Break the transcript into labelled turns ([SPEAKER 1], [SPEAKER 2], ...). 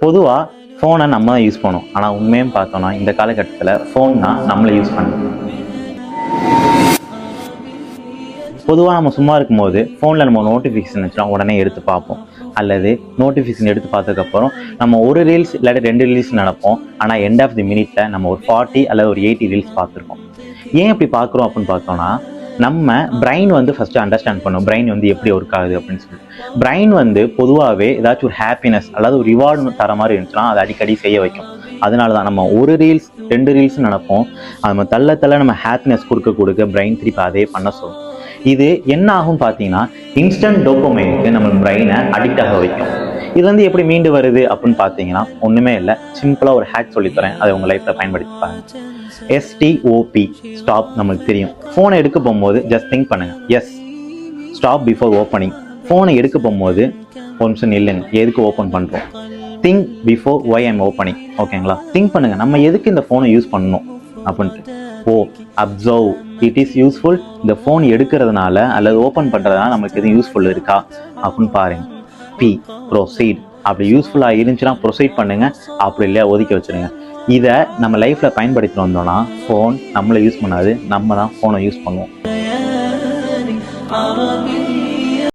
[SPEAKER 1] பொதுவாக ஃபோனை நம்ம தான் யூஸ் பண்ணுவோம். ஆனால் உண்மையும் பார்த்தோன்னா இந்த காலகட்டத்தில் ஃபோன் தான் நம்மளை யூஸ் பண்ணுவோம். பொதுவாக நம்ம சும்மா இருக்கும்போது ஃபோனில் நம்ம நோட்டிஃபிகேஷன் வச்சுனா உடனே எடுத்து பார்ப்போம். அல்லது நோட்டிஃபிகேஷன் எடுத்து பார்த்ததுக்கப்புறம் நம்ம ஒரு ரீல்ஸ் இல்லாட்டி 2 ரீல்ஸ் நடப்போம். ஆனால் எண்ட் ஆஃப் தி மினிட்ல நம்ம ஒரு 40 அல்லது ஒரு 80 ரீல்ஸ் பார்த்துருக்கோம். ஏன் இப்படி பார்க்குறோம் அப்படின்னு பார்த்தோன்னா, நம்ம பிரெயின் ஃபஸ்ட்டு அண்டர்ஸ்டாண்ட் பண்ணும் பிரெயின் எப்படி ஒர்க் ஆகுது அப்படின்னு சொல்லி. பிரெயின் பொதுவாகவே ஏதாச்சும் ஒரு ஹாப்பினஸ் அல்லது ஒரு ரிவார்டு தர மாதிரி இருந்துச்சுன்னா அதை அடிக்கடி செய்ய வைக்கும். அதனால தான் நம்ம ஒரு ரீல்ஸ் 2 ரீல்ஸ் நடப்போம். நம்ம தள்ள நம்ம ஹாப்பினஸ் கொடுக்க பிரெயின் திருப்பி அதே பண்ண சொல்லும். இது என்ன ஆகும் பார்த்தீங்கன்னா, இன்ஸ்டன்ட் டோபமைனுக்கு நம்ம பிரெயினை அடிக்ட் ஆக வைக்கும். இது எப்படி மீண்டு வருது அப்படின்னு பார்த்தீங்கன்னா, ஒன்றுமே இல்லை, சிம்பிளாக ஒரு ஹேக் சொல்லித்தரேன், அதை உங்கள் லைஃப்பில் பயன்படுத்தி பாருங்க. STOP, stop. நம்மளுக்கு தெரியும், ஃபோனை எடுக்க போகும்போது ஜஸ்ட் திங்க் பண்ணுங்க. Yes, stop before opening. ஃபோனை எடுக்க போகும்போது ஒரு நிமிஷம் நில்லுங்க, எதுக்கு ஓப்பன் பண்ணுறோம். Think before why I'm opening. ஓகேங்களா? திங்க் பண்ணுங்க, நம்ம எதுக்கு இந்த ஃபோனை யூஸ் பண்ணணும் அப்படின்ட்டு. Observe, it is useful. இந்த ஃபோன் எடுக்கிறதுனால அல்லது ஓப்பன் பண்ணுறதுனால நமக்கு எதுவும் யூஸ்ஃபுல் இருக்கா அப்படின்னு பாருங்க. P, proceed. அப்படி யூஸ்ஃபுல்லாக இருந்துச்சுன்னா ப்ரொசீட் பண்ணுங்க, அப்படி இல்லையா ஒதுக்கி வச்சுருங்க. இதை நம்ம லைஃப்பில் பயன்படுத்தி வந்தோம்னா ஃபோன் நம்மளை யூஸ் பண்ணாது, நம்ம தான் ஃபோனை யூஸ் பண்ணுவோம்.